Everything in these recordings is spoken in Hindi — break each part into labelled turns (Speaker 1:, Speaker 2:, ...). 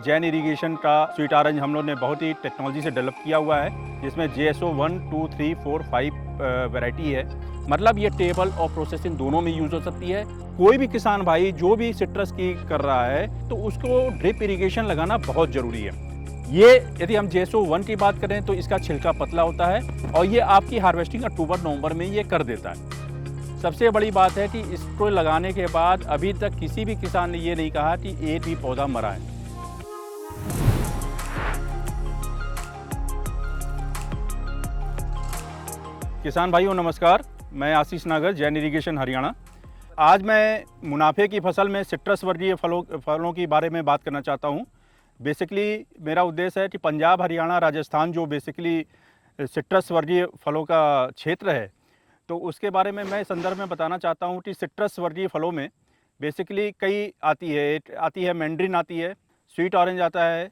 Speaker 1: जैन इरिगेशन का स्वीट ऑरेंज हम लोग ने बहुत ही टेक्नोलॉजी से डेवलप किया हुआ है, जिसमें JSO 1, 2, 3, 4, 5 वैरायटी है। मतलब ये टेबल और प्रोसेसिंग दोनों में यूज़ हो सकती है। कोई भी किसान भाई जो भी सिट्रस की कर रहा है तो उसको ड्रिप इरिगेशन लगाना बहुत ज़रूरी है। ये यदि हम JSO 1 की बात करें तो इसका छिलका पतला होता है और ये आपकी हार्वेस्टिंग अक्टूबर-नवंबर में ये कर देता है। सबसे बड़ी बात है कि इसको लगाने के बाद अभी तक किसी भी किसान ने ये नहीं कहा कि एक भी पौधा मरा है। किसान भाइयों नमस्कार, मैं आशीष नागर, जैन इरिगेशन हरियाणा। आज मैं मुनाफे की फसल में सिट्रस वर्गीय फलों के बारे में बात करना चाहता हूँ। बेसिकली मेरा उद्देश्य है कि पंजाब, हरियाणा, राजस्थान जो बेसिकली सिट्रस वर्गीय फलों का क्षेत्र है, तो उसके बारे में मैं संदर्भ में बताना चाहता हूँ कि सिट्रस वर्गीय फलों में बेसिकली कई आती है मैंड्रिन आती है, स्वीट ऑरेंज आता है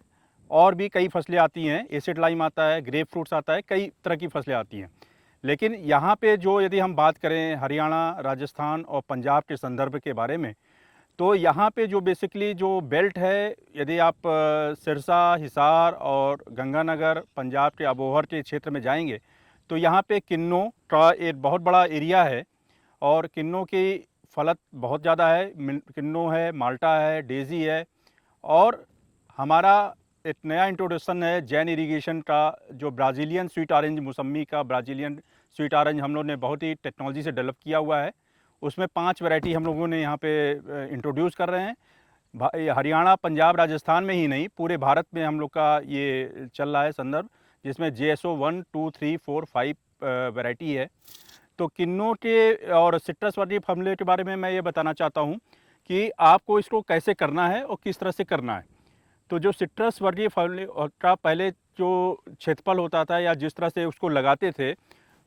Speaker 1: और भी कई फसलें आती हैं, एसिड लाइम आता है, ग्रेप फ्रूट्स आता है, कई तरह की फसलें आती हैं। लेकिन यहाँ पे जो यदि हम बात करें हरियाणा, राजस्थान और पंजाब के संदर्भ के बारे में, तो यहाँ पे जो बेसिकली जो बेल्ट है, यदि आप सिरसा, हिसार और गंगानगर, पंजाब के अबोहर के क्षेत्र में जाएंगे तो यहाँ पे किन्नों का एक बहुत बड़ा एरिया है और किन्नों की फलत बहुत ज़्यादा है। किन्नों है, माल्टा है, डेज़ी है और हमारा एक नया इंट्रोडक्शन है जैन इरिगेशन का, जो ब्राज़ीलियन स्वीट ऑरेंज, मौसम्मी का ब्राज़ीलियन स्वीट ऑरेंज हम लोग ने बहुत ही टेक्नोलॉजी से डेवलप किया हुआ है। उसमें 5 वैरायटी हम लोगों ने यहाँ पे इंट्रोड्यूस कर रहे हैं। हरियाणा, पंजाब, राजस्थान में ही नहीं, पूरे भारत में हम लोग का ये चल रहा है संदर्भ, जिसमें JSO 1, 2, 3, 4, 5 वैरायटी है। तो किन्नों के और सिट्रस वर्गीय फलों के बारे में मैं ये बताना चाहता हूँ कि आपको इसको कैसे करना है और किस तरह से करना है। तो जो सिट्रस वर्गीय फल का पहले जो क्षेत्रफल होता था या जिस तरह से उसको लगाते थे,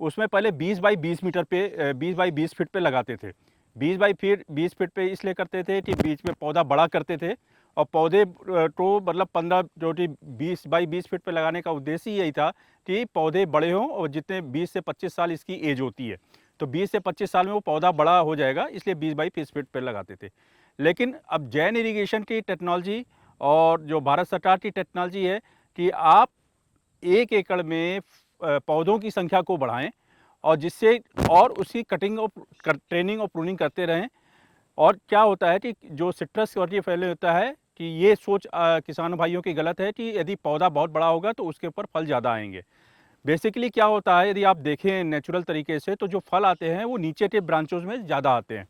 Speaker 1: उसमें पहले 20 बाई 20 मीटर पे 20 बाई 20 फीट पे लगाते थे। 20 बाई 20 फीट पे इसलिए करते थे कि बीच में पौधा बड़ा करते थे और पौधे को मतलब 15 जो कि 20 बाई 20 फीट पे लगाने का उद्देश्य यही था कि पौधे बड़े हों और जितने 20 से 25 साल इसकी एज होती है तो 20 से 25 साल में वो पौधा बड़ा हो जाएगा, इसलिए 20 बाई 20 फीट पे लगाते थे। लेकिन अब जैन इरिगेशन की टेक्नोलॉजी और जो भारत सरकार की टेक्नोलॉजी है कि आप 1 एकड़ में पौधों की संख्या को बढ़ाएं और जिससे और उसकी कटिंग और ट्रेनिंग और प्रूनिंग करते रहें। और क्या होता है कि जो सिट्रस वर्गीय फल होता है कि ये सोच किसान भाइयों की गलत है कि यदि पौधा बहुत बड़ा होगा तो उसके ऊपर फल ज़्यादा आएंगे। बेसिकली क्या होता है, यदि आप देखें नेचुरल तरीके से, तो जो फल आते हैं वो नीचे के ब्रांचों में ज़्यादा आते हैं।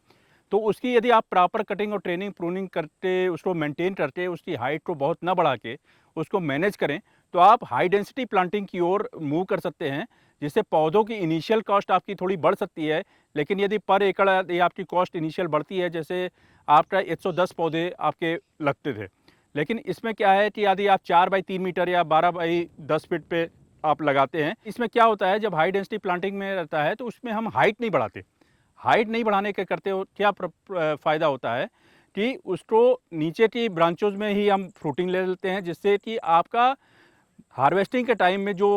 Speaker 1: तो उसकी यदि आप प्रॉपर कटिंग और ट्रेनिंग प्रूनिंग करते, उसको मेंटेन करते, उसकी हाइट को बहुत ना बढ़ा के उसको मैनेज करें, तो आप हाई डेंसिटी प्लांटिंग की ओर मूव कर सकते हैं, जिससे पौधों की इनिशियल कॉस्ट आपकी थोड़ी बढ़ सकती है। लेकिन यदि पर एकड़ यदि आपकी कॉस्ट इनिशियल बढ़ती है, जैसे आपका 110 पौधे आपके लगते थे, लेकिन इसमें क्या है कि यदि आप 4 बाई 3 मीटर या 12 बाई 10 फीट पे आप लगाते हैं, इसमें क्या होता है, जब हाई डेंसिटी प्लांटिंग में रहता है तो उसमें हम हाइट नहीं बढ़ाते। हाइट नहीं बढ़ाने के करते हो क्या फ़ायदा होता है कि उसको नीचे की ब्रांचों में ही हम फ्रूटिंग ले लेते हैं, जिससे कि आपका हार्वेस्टिंग के टाइम में जो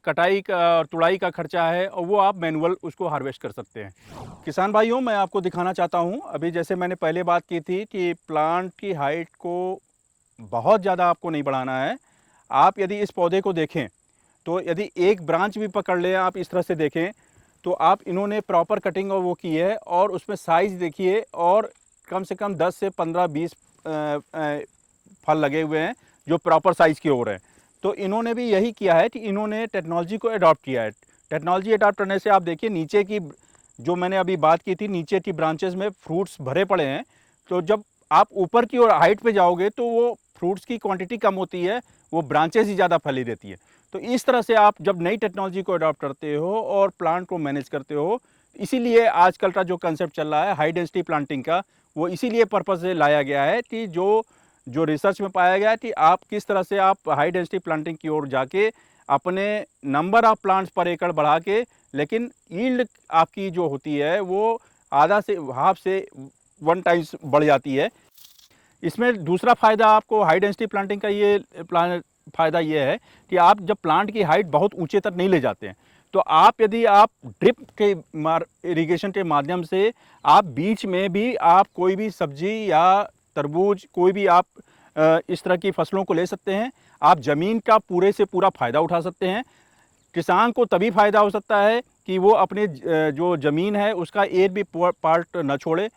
Speaker 1: कटाई का और तुड़ाई का खर्चा है और वो आप मैनुअल उसको हार्वेस्ट कर सकते हैं। किसान भाइयों, मैं आपको दिखाना चाहता हूँ, अभी जैसे मैंने पहले बात की थी कि प्लांट की हाइट को बहुत ज़्यादा आपको नहीं बढ़ाना है। आप यदि इस पौधे को देखें तो यदि एक ब्रांच भी पकड़ लें, आप इस तरह से देखें तो आप इन्होंने प्रॉपर कटिंग और वो की है और उसमें साइज़ देखिए, और कम से कम 10 से 15-20 फल लगे हुए हैं जो प्रॉपर साइज़ की ओर हैं। तो इन्होंने भी यही किया है कि इन्होंने टेक्नोलॉजी को अडॉप्ट किया है। टेक्नोलॉजी अडॉप्ट करने से आप देखिए नीचे की जो मैंने अभी बात की थी, नीचे की ब्रांचेस में फ्रूट्स भरे पड़े हैं, तो जब आप ऊपर की ओर हाइट पे जाओगे तो वो फ्रूट्स की क्वांटिटी कम होती है, वो ब्रांचेस ही ज़्यादा फैली रहती है। तो इस तरह से आप जब नई टेक्नोलॉजी को अडॉप्ट करते हो और प्लांट को मैनेज करते हो, इसीलिए आजकल का जो कंसेप्ट चल रहा है हाई डेंसिटी प्लांटिंग का, वो इसीलिए पर्पस से लाया गया है कि जो रिसर्च में पाया गया कि आप किस तरह से आप हाई डेंसिटी प्लांटिंग की ओर जाके अपने नंबर ऑफ प्लांट्स पर एकड़ बढ़ा के, लेकिन यील्ड आपकी जो होती है वो आधा से हाफ से 1 टाइम्स बढ़ जाती है। इसमें दूसरा फ़ायदा आपको हाई डेंसिटी प्लांटिंग का ये फ़ायदा ये है कि आप जब प्लांट की हाइट बहुत ऊंचे तक नहीं ले जाते हैं, तो आप यदि आप ड्रिप के इरिगेशन के माध्यम से आप बीच में भी आप कोई भी सब्जी या तरबूज कोई भी आप इस तरह की फसलों को ले सकते हैं। आप ज़मीन का पूरे से पूरा फ़ायदा उठा सकते हैं। किसान को तभी फ़ायदा हो सकता है कि वो अपने जो ज़मीन है उसका एक भी पार्ट न छोड़े।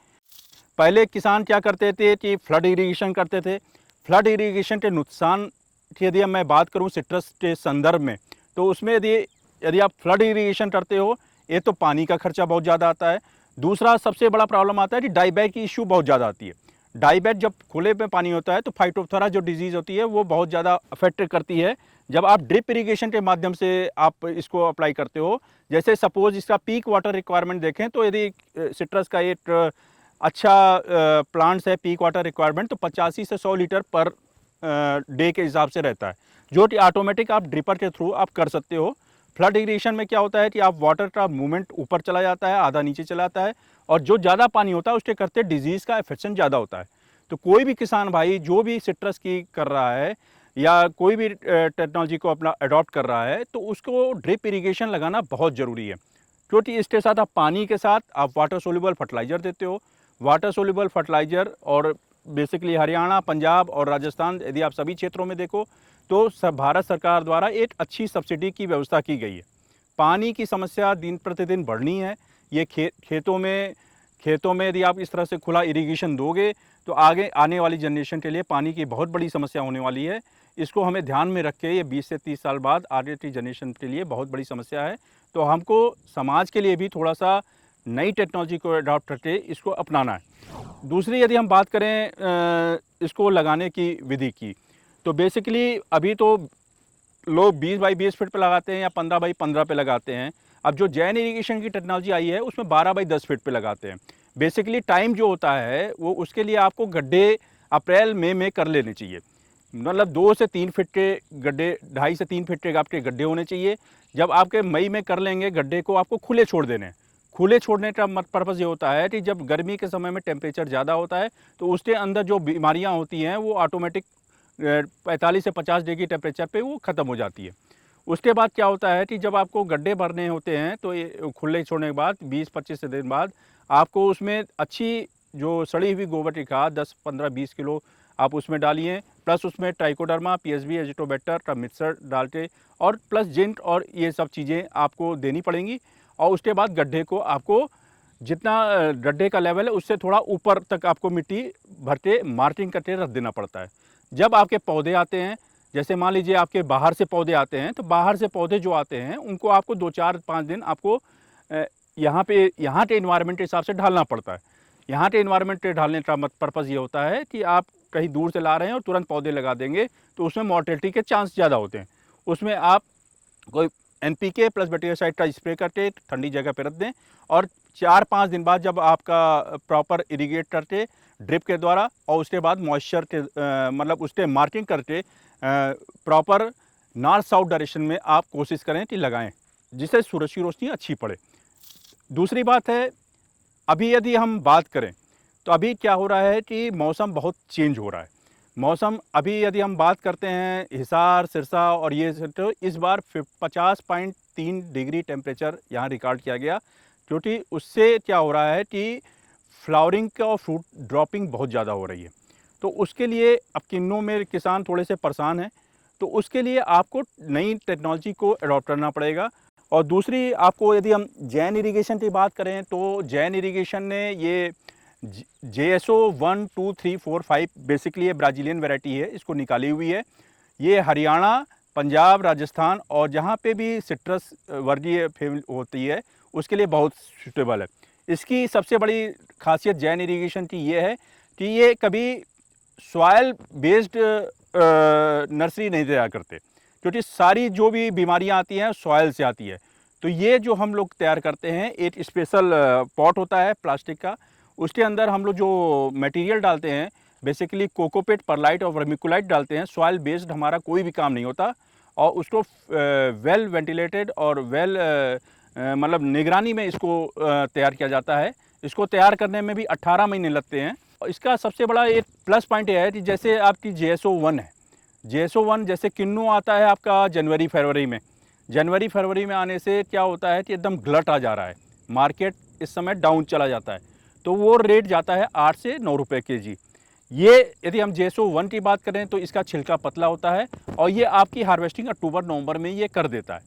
Speaker 1: पहले किसान क्या करते थे कि फ्लड इरिगेशन करते थे। फ्लड इरिगेशन के नुकसान की यदि मैं बात करूं सिट्रस के संदर्भ में, तो उसमें यदि यदि आप फ्लड इरिगेशन करते हो, एक तो पानी का खर्चा बहुत ज़्यादा आता है। दूसरा सबसे बड़ा प्रॉब्लम आता है कि डाईबैक की इश्यू बहुत ज़्यादा आती है। डाईबैक जब खुले में पानी होता है तो फाइटोप्थोरा जो डिजीज़ होती है वो बहुत ज़्यादा अफेक्ट करती है। जब आप ड्रिप इरिगेशन के माध्यम से आप इसको अप्लाई करते हो, जैसे सपोज इसका पीक वाटर रिक्वायरमेंट देखें, तो यदि सिट्रस का एक अच्छा प्लांट्स है, पीक वाटर रिक्वायरमेंट तो 85 से 100 लीटर पर डे के हिसाब से रहता है, जो कि ऑटोमेटिक आप ड्रिपर के थ्रू आप कर सकते हो। फ्लड इरिगेशन में क्या होता है कि आप वाटर का मूवमेंट ऊपर चला जाता है, आधा नीचे चला जाता है, और जो ज़्यादा पानी होता है उसके करते डिजीज़ का इन्फेक्शन ज़्यादा होता है। तो कोई भी किसान भाई जो भी सिट्रस की कर रहा है या कोई भी टेक्नोलॉजी को अपना अडॉप्ट कर रहा है, तो उसको ड्रिप इरिगेशन लगाना बहुत ज़रूरी है, क्योंकि इसके साथ आप पानी के साथ आप वाटर सोल्यूबल फर्टिलाइज़र देते हो। वाटर सोल्यूबल फर्टिलाइज़र, और बेसिकली हरियाणा, पंजाब और राजस्थान, यदि आप सभी क्षेत्रों में देखो तो सब भारत सरकार द्वारा एक अच्छी सब्सिडी की व्यवस्था की गई है। पानी की समस्या दिन प्रतिदिन बढ़नी है। ये खेतों में यदि आप इस तरह से खुला इरिगेशन दोगे तो आगे आने वाली जनरेशन के लिए पानी की बहुत बड़ी समस्या होने वाली है। इसको हमें ध्यान में रख के ये 20 से 30 साल बाद आगे की जनरेशन के लिए बहुत बड़ी समस्या है। तो हमको समाज के लिए भी थोड़ा सा नई टेक्नोलॉजी को अडॉप्ट करके इसको अपनाना है। दूसरी यदि हम बात करें इसको लगाने की विधि की, तो बेसिकली अभी तो लोग 20 बाई 20 फीट पे लगाते हैं या 15 बाई 15 पे लगाते हैं। अब जो जैन इरिगेशन की टेक्नोलॉजी आई है उसमें 12 बाई 10 फीट पे लगाते हैं। बेसिकली टाइम जो होता है वो उसके लिए आपको गड्ढे अप्रैल मई में कर लेने चाहिए। मतलब 2 से 3 फीट के गड्ढे, 2.5 से 3 फीट के आपके गड्ढे होने चाहिए। जब आपके मई में कर लेंगे गड्ढे को, आपको खुले छोड़ देने हैं। खुले छोड़ने का पर्पज़ ये होता है कि जब गर्मी के समय में टेम्परेचर ज़्यादा होता है तो उसके अंदर जो बीमारियाँ होती हैं वो ऑटोमेटिक 45 से 50 डिग्री टेम्परेचर पे वो ख़त्म हो जाती है। उसके बाद क्या होता है कि जब आपको गड्ढे भरने होते हैं तो ये खुले छोड़ने के बाद 20-25 दिन बाद आपको उसमें अच्छी जो सड़ी हुई गोबर की खाद 10, 15, 20 किलो आप उसमें डालिए, प्लस उसमें ट्राइकोडर्मा, पीएसबी, एजिटोबैक्टर का मिक्सर डाल के, और प्लस जिंक, और ये सब चीज़ें आपको देनी पड़ेंगी। और उसके बाद गड्ढे को आपको जितना गड्ढे का लेवल है उससे थोड़ा ऊपर तक आपको मिट्टी भर के मार्किंग करके रख देना पड़ता है। जब आपके पौधे आते हैं, जैसे मान लीजिए आपके बाहर से पौधे आते हैं, तो बाहर से पौधे जो आते हैं उनको आपको 2, 4, 5 दिन आपको यहाँ के इन्वायरमेंट के हिसाब से ढालना पड़ता है। यहाँ के इन्वायरमेंट के ढालने का पर्पज़ ये होता है कि आप कहीं दूर से ला रहे हैं और तुरंत पौधे लगा देंगे तो उसमें मॉर्टेलिटी के चांस ज़्यादा होते हैं। उसमें आप कोई एनपीके प्लस बैक्टीरियासाइड का स्प्रे करके ठंडी जगह पर रख दें, और 4-5 दिन बाद जब आपका प्रॉपर इरिगेट करके ड्रिप के द्वारा, और उसके बाद मॉइस्चर के मतलब उसके मार्किंग करके प्रॉपर नॉर्थ साउथ डायरेक्शन में आप कोशिश करें कि लगाएं, जिससे सूरज की रोशनी अच्छी पड़े। दूसरी बात है, अभी यदि हम बात करें तो अभी क्या हो रहा है कि मौसम बहुत चेंज हो रहा है। मौसम अभी यदि हम बात करते हैं हिसार, सिरसा और ये, तो इस बार 50.3 डिग्री टेम्परेचर यहाँ रिकॉर्ड किया गया, क्योंकि उससे क्या हो रहा है कि फ्लावरिंग का और फ्रूट ड्रॉपिंग बहुत ज़्यादा हो रही है। तो उसके लिए अब किन्नों में किसान थोड़े से परेशान हैं, तो उसके लिए आपको नई टेक्नोलॉजी को अडॉप्ट करना पड़ेगा। और दूसरी आपको यदि हम जैन इरिगेशन की बात करें तो जैन इरिगेशन ने ये JSO 1, 2, 3, 4, 5 बेसिकली ये ब्राज़ीलियन वैरायटी है, इसको निकाली हुई है। ये हरियाणा, पंजाब, राजस्थान और जहाँ पे भी सिट्रस वर्गीय फैमिली होती है उसके लिए बहुत सूटेबल है। इसकी सबसे बड़ी खासियत जैन इरिगेशन की ये है कि ये कभी सॉयल बेस्ड नर्सरी नहीं तैयार करते, क्योंकि सारी जो भी बीमारियां आती हैं सॉयल से आती है। तो ये जो हम लोग तैयार करते हैं, एक स्पेशल पॉट होता है प्लास्टिक का, उसके अंदर हम लोग जो मटेरियल डालते हैं बेसिकली कोकोपीट, परलाइट और वर्मिकुलाइट डालते हैं। सॉयल बेस्ड हमारा कोई भी काम नहीं होता, और उसको वेल वेंटिलेटेड और वेल मतलब निगरानी में इसको तैयार किया जाता है। इसको तैयार करने में भी 18 महीने लगते हैं। और इसका सबसे बड़ा एक प्लस पॉइंट यह है कि जैसे आपकी JSO 1 है, JSO 1 जैसे किन्नू आता है आपका जनवरी फरवरी में आने से क्या होता है कि एकदम ग्लट आ जा रहा है, मार्केट इस समय डाउन चला जाता है, तो वो रेट जाता है 8 से 9 रुपये kg। ये यदि हम JSO1 की बात करें तो इसका छिलका पतला होता है और ये आपकी हार्वेस्टिंग अक्टूबर-नवंबर में ये कर देता है।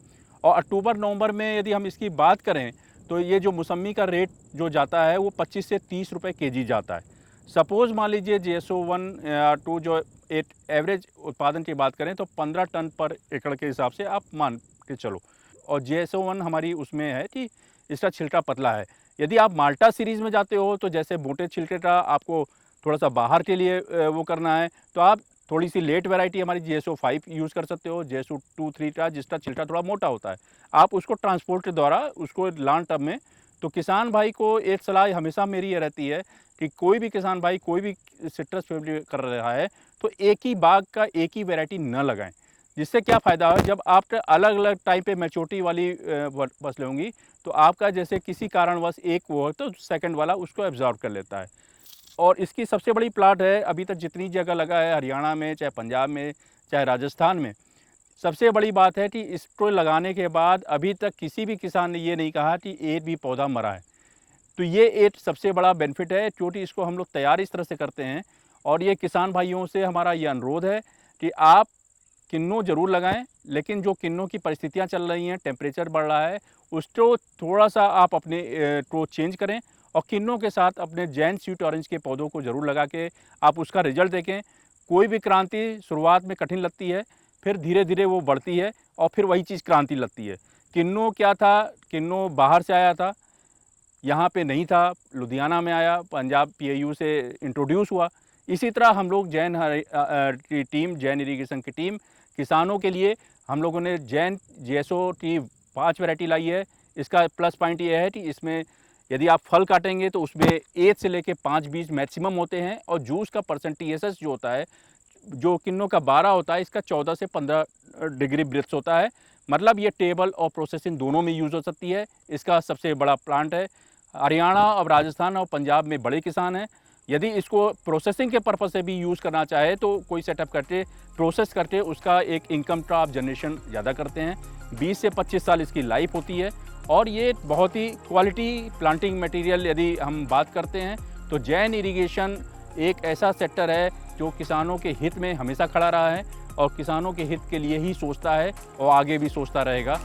Speaker 1: और अक्टूबर-नवंबर में यदि हम इसकी बात करें तो ये जो मौसम्मी का रेट जो जाता है वो 25 से 30 रुपए केजी जाता है। सपोज़ मान लीजिए JSO1 या 2 जो एक एवरेज उत्पादन की बात करें तो 15 टन पर एकड़ के हिसाब से आप मान के चलो। और JSO1 हमारी उसमें है कि इसका छिलका पतला है। यदि आप माल्टा सीरीज़ में जाते हो तो जैसे मोटे छिलके का आपको थोड़ा-सा बाहर के लिए वो करना है, तो आप थोड़ी-सी लेट वैरायटी हमारी JSO5 यूज़ कर सकते हो, JSO2, 3 का जिसका छिलका थोड़ा मोटा होता है। आप उसको ट्रांसपोर्ट के द्वारा उसको लॉन्ग टर्म में, तो किसान भाई को एक सलाह हमेशा मेरी ये रहती है कि कोई भी किसान भाई कोई भी सिट्रस फैमिली कर रहा है, तो एक ही बाग का एक ही वैरायटी न लगाएँ। जिससे क्या फ़ायदा है, जब आप अलग-अलग टाइप पे मैच्योरिटी वाली फसलें होंगी, तो आपका जैसे किसी कारणवश एक वो है तो सेकंड वाला उसको एब्ज़ॉर्ब कर लेता है। और इसकी सबसे बड़ी प्लाट है अभी तक जितनी जगह लगा है हरियाणा में, चाहे पंजाब में, चाहे राजस्थान में। सबसे बड़ी बात है कि इसको लगाने के बाद अभी तक किसी भी किसान ने ये नहीं कहा कि एक भी पौधा मरा है। तो ये एक सबसे बड़ा बेनिफिट है क्योंकि इसको हम लोग तैयार इस तरह से करते हैं। और ये किसान भाइयों से हमारा ये अनुरोध है कि आप किन्नू ज़रूर लगाएं, लेकिन जो किन्नू की परिस्थितियां चल रही हैं, टेम्परेचर बढ़ रहा है, उसको थोड़ा-सा आप अपने को चेंज करें और किन्नू के साथ अपने जैन स्वीट ऑरेंज के पौधों को ज़रूर लगा के आप उसका रिजल्ट देखें। कोई भी क्रांति शुरुआत में कठिन लगती है, फिर धीरे-धीरे वो बढ़ती है और फिर वही चीज़ क्रांति लगती है। किन्नू क्या था, किन्नू बाहर से आया था, यहाँ पे नहीं था, लुधियाना में आया, पंजाब PIU से इंट्रोड्यूस हुआ। इसी तरह हम लोग की टीम, जैन इरिगेशन की टीम, किसानों के लिए हम लोगों ने जैन JSO की 5 वैरायटी लाई है। इसका प्लस पॉइंट ये है कि इसमें यदि आप फल काटेंगे तो उसमें 1 से लेके 5 बीज मैक्सिमम होते हैं और जूस का परसेंट TSS जो होता है, जो किन्नू का 12 होता है, इसका 14 से 15 डिग्री ब्रिक्स होता है। मतलब ये टेबल और प्रोसेसिंग दोनों में यूज़ हो सकती है। इसका सबसे बड़ा प्लांट है। हरियाणा और राजस्थान और पंजाब में बड़े किसान हैं। यदि इसको प्रोसेसिंग के पर्पज़ से भी यूज़ करना चाहे तो कोई सेटअप करके प्रोसेस करके उसका एक इनकम का आप जनरेशन ज़्यादा करते हैं। 20 से 25 साल इसकी लाइफ होती है और ये बहुत ही क्वालिटी प्लांटिंग मटेरियल यदि हम बात करते हैं तो जैन इरिगेशन एक ऐसा सेक्टर है जो किसानों के हित में हमेशा खड़ा रहा है और किसानों के हित के लिए ही सोचता है और आगे भी सोचता रहेगा।